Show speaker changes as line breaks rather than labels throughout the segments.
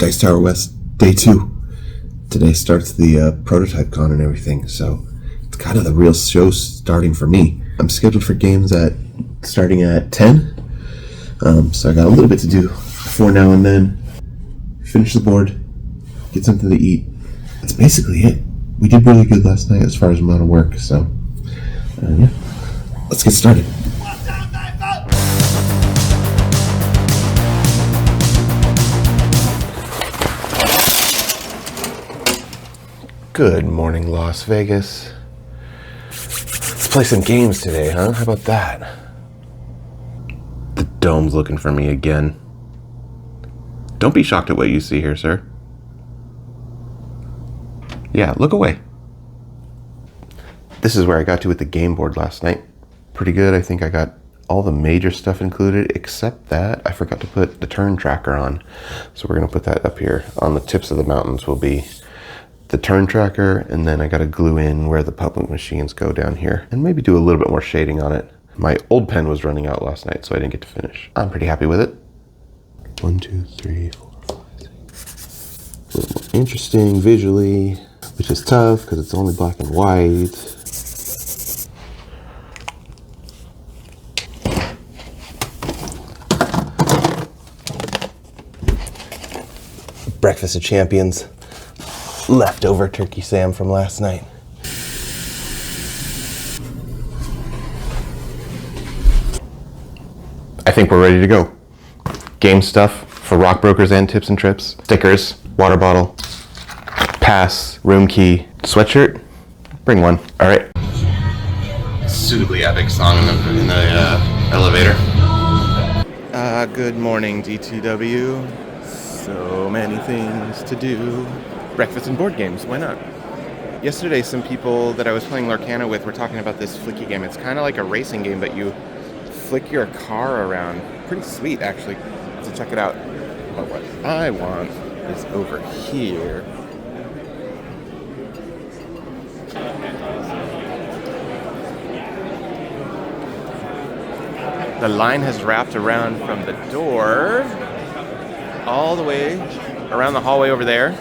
Dice Tower West, day 2. Today starts the prototype con and everything, so it's kind of the real show starting for me. I'm scheduled for games starting at 10, so I got a little bit to do before now and then. Finish the board, get something to eat. That's basically it. We did really good last night as far as amount of work, so yeah, let's get started. Good morning, Las Vegas. Let's play some games today, huh? How about that? The dome's looking for me again. Don't be shocked at what you see here, sir. Yeah, look away. This is where I got to with the game board last night. Pretty good. I think I got all the major stuff included, except that I forgot to put the turn tracker on. So we're gonna put that up here. On the tips of the mountains will be the turn tracker, and then I gotta glue in where the public machines go down here, and maybe do a little bit more shading on it. My old pen was running out last night, so I didn't get to finish. I'm pretty happy with it. 1, 2, 3, 4, 5, 6. A little more interesting visually, which is tough because it's only black and white. Breakfast of Champions. Leftover turkey sam from last night. I think we're ready to go. Game stuff for Rock Brokers and Tips and Trips. Stickers, water bottle, pass, room key, sweatshirt. Bring one. All right. Suitably epic song in the elevator. Good morning, DTW. So many things to do. Breakfast and board games, why not? Yesterday, some people that I was playing Lorcana with were talking about this flicky game. It's kind of like a racing game, but you flick your car around. Pretty sweet, actually. So check it out. But what I want is over here. The line has wrapped around from the door all the way around the hallway over there,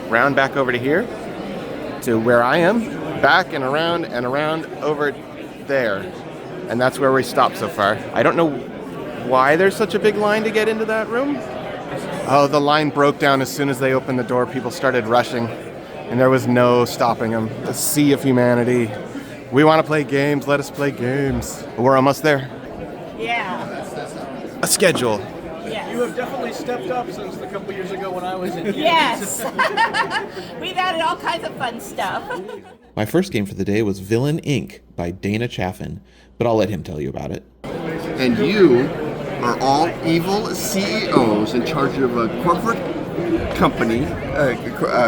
round back over to here, to where I am, back and around over there. And that's where we stopped so far. I don't know why there's such a big line to get into that room. Oh, the line broke down as soon as they opened the door. People started rushing, and there was no stopping them. The sea of humanity. We want to play games, let us play games. We're almost there.
Yeah.
A schedule.
Yes.
You have definitely stepped up since a couple years ago when I was in.
Yes. We've added all kinds of fun stuff.
My first game for the day was Villain Inc. by Dana Chaffin, but I'll let him tell you about it.
And you are all evil CEOs in charge of a corporate company,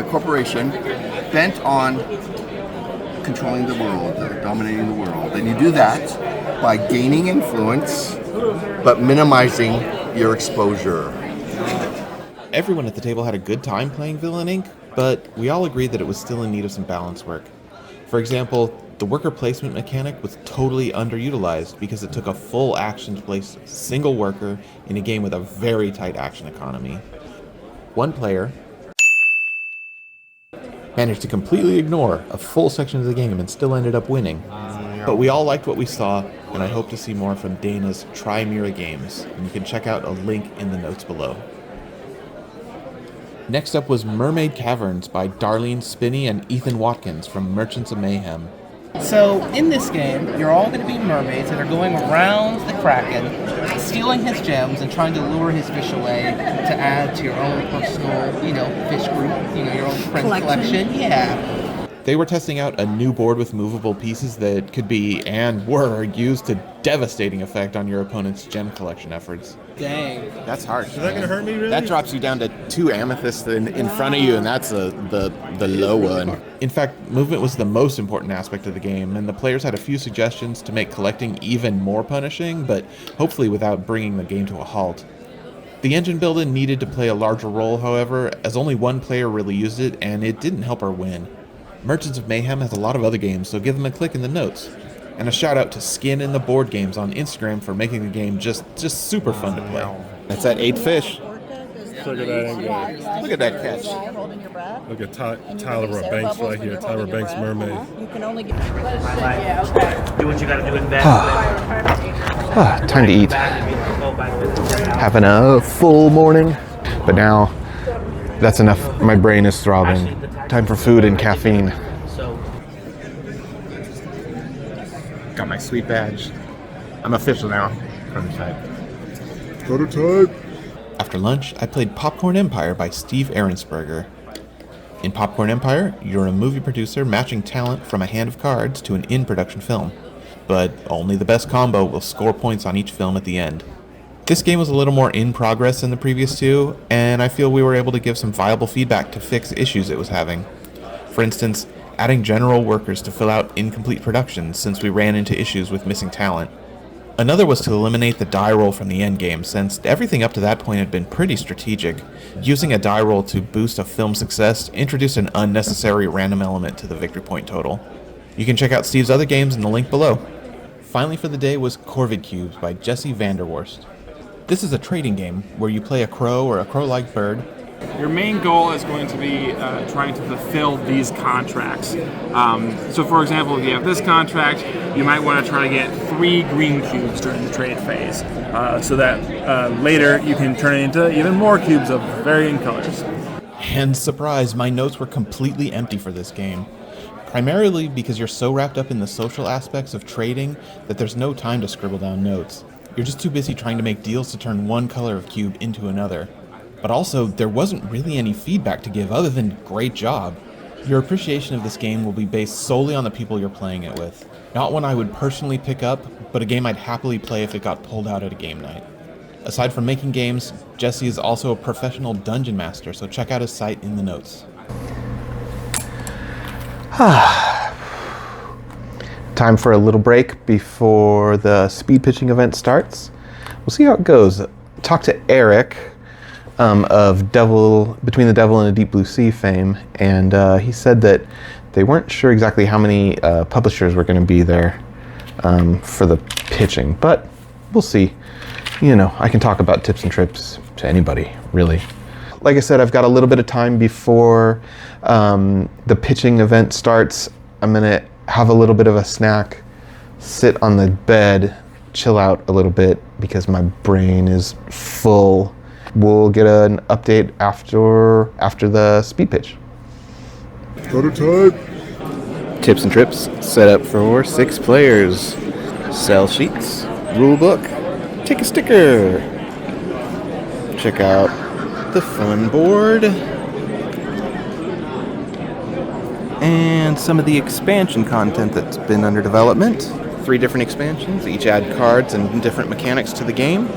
corporation, bent on controlling the world, dominating the world. And you do that by gaining influence, but minimizing your exposure.
Everyone at the table had a good time playing Villain Inc., but we all agreed that it was still in need of some balance work. For example, the worker placement mechanic was totally underutilized because it took a full action to place a single worker in a game with a very tight action economy. One player managed to completely ignore a full section of the game and still ended up winning. But we all liked what we saw, and I hope to see more from Dana's Trimira games, and you can check out a link in the notes below. Next up was Mermaid Caverns by Darlene Spinney and Ethan Watkins from Merchants of Mayhem.
So, in this game, you're all going to be mermaids that are going around the Kraken, stealing his gems and trying to lure his fish away to add to your own personal, fish group, your own friend collection. Yeah.
They were testing out a new board with movable pieces that could be, and were, used to devastating effect on your opponent's gem collection efforts.
Dang.
That's harsh.
Is that going to hurt me, really?
That drops you down to 2 amethysts in front of you, and that's the low one.
In fact, movement was the most important aspect of the game, and the players had a few suggestions to make collecting even more punishing, but hopefully without bringing the game to a halt. The engine building needed to play a larger role, however, as only one player really used it, and it didn't help her win. Merchants of Mayhem has a lot of other games, so give them a click in the notes. And a shout out to Skin in the Board Games on Instagram for making the game just super fun to play.
That's at 8 fish.
Look
at that catch.
Holding your breath.
Look at Tyler Banks right here. Tyler Banks Mermaid.
You can only get.
Do what you gotta do in bed.
Time to eat. Having a full morning, but now that's enough. My brain is throbbing. Time for food and caffeine. Got my sweet badge. I'm official now. Prototype.
After lunch, I played Popcorn Empire by Steve Ahrensberger. In Popcorn Empire, you're a movie producer matching talent from a hand of cards to an in-production film. But only the best combo will score points on each film at the end. This game was a little more in progress than the previous two, and I feel we were able to give some viable feedback to fix issues it was having. For instance, adding general workers to fill out incomplete productions since we ran into issues with missing talent. Another was to eliminate the die roll from the endgame, since everything up to that point had been pretty strategic. Using a die roll to boost a film's success introduced an unnecessary random element to the victory point total. You can check out Steve's other games in the link below. Finally for the day was Corvid Cubes by Jesse Vanderworst. This is a trading game where you play a crow or a crow-like bird.
Your main goal is going to be trying to fulfill these contracts. So for example, if you have this contract, you might want to try to get 3 green cubes during the trade phase, so that later you can turn it into even more cubes of varying colors.
And surprise, my notes were completely empty for this game. Primarily because you're so wrapped up in the social aspects of trading that there's no time to scribble down notes. You're just too busy trying to make deals to turn one color of cube into another. But also, there wasn't really any feedback to give other than great job. Your appreciation of this game will be based solely on the people you're playing it with. Not one I would personally pick up, but a game I'd happily play if it got pulled out at a game night. Aside from making games, Jesse is also a professional dungeon master, so check out his site in the notes.
Time for a little break before the speed pitching event starts. We'll see how it goes. Talk to Eric of Between the Devil and a Deep Blue Sea fame, and he said that they weren't sure exactly how many publishers were going to be there for the pitching, but we'll see. You know, I can talk about tips and trips to anybody, really. Like I said, I've got a little bit of time before the pitching event starts. I'm going to have a little bit of a snack, sit on the bed, chill out a little bit because my brain is full. We'll get an update after the speed pitch.
Prototype.
Tips and trips set up for 6 players. Sell sheets, rule book, take a sticker. Check out the fun board. And some of the expansion content that's been under development. 3 different expansions, each add cards and different mechanics to the game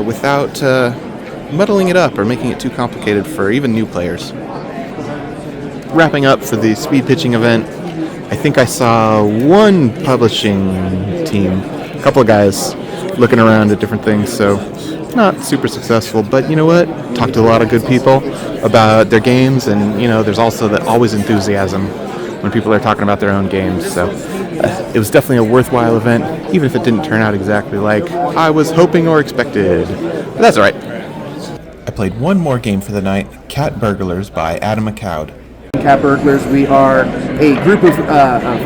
without muddling it up or making it too complicated for even new players. Wrapping up for the speed pitching event, I think I saw one publishing team, a couple of guys looking around at different things, so not super successful, but you know what? Talked to a lot of good people about their games, and you know, there's also that always enthusiasm when people are talking about their own games, so it was definitely a worthwhile event, even if it didn't turn out exactly like I was hoping or expected, but that's alright.
I played one more game for the night, Cat Burglars by Adam McCowd.
Cat Burglars, we are a group of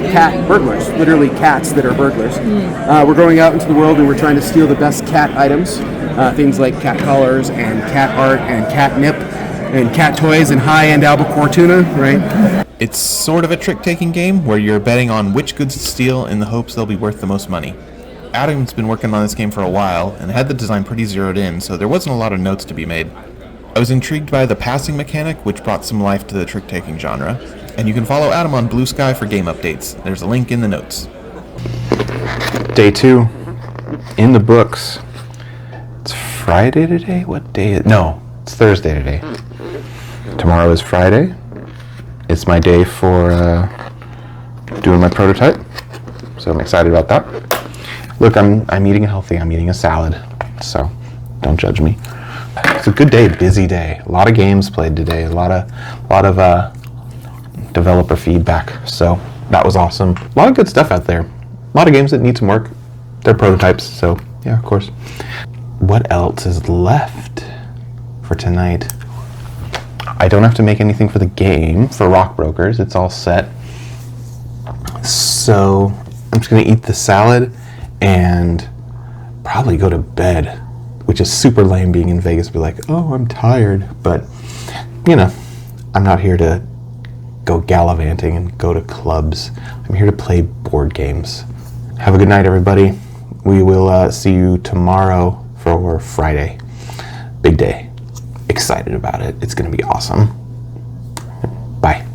cat burglars, literally cats that are burglars. We're going out into the world and we're trying to steal the best cat items, things like cat collars and cat art and catnip and cat toys and high-end albacore tuna, right?
It's sort of a trick-taking game where you're betting on which goods to steal in the hopes they'll be worth the most money. Adam's been working on this game for a while and had the design pretty zeroed in, so there wasn't a lot of notes to be made. I was intrigued by the passing mechanic, which brought some life to the trick-taking genre, and you can follow Adam on Blue Sky for game updates. There's a link in the notes.
Day 2, in the books. It's Friday today? What day is it? No, it's Thursday today. Tomorrow is Friday. It's my day for doing my prototype, so I'm excited about that. Look, I'm eating healthy. I'm eating a salad, so don't judge me. It's a good day, busy day. A lot of games played today. A lot of developer feedback. So that was awesome. A lot of good stuff out there. A lot of games that need some work. They're prototypes. So yeah, of course. What else is left? for tonight. I don't have to make anything for the game, for Rock Brokers. It's all set. So I'm just going to eat the salad and probably go to bed, which is super lame being in Vegas. Be like, oh, I'm tired. But, you know, I'm not here to go gallivanting and go to clubs. I'm here to play board games. Have a good night, everybody. We will see you tomorrow for Friday. Big day. Excited about it. It's going to be awesome. Bye.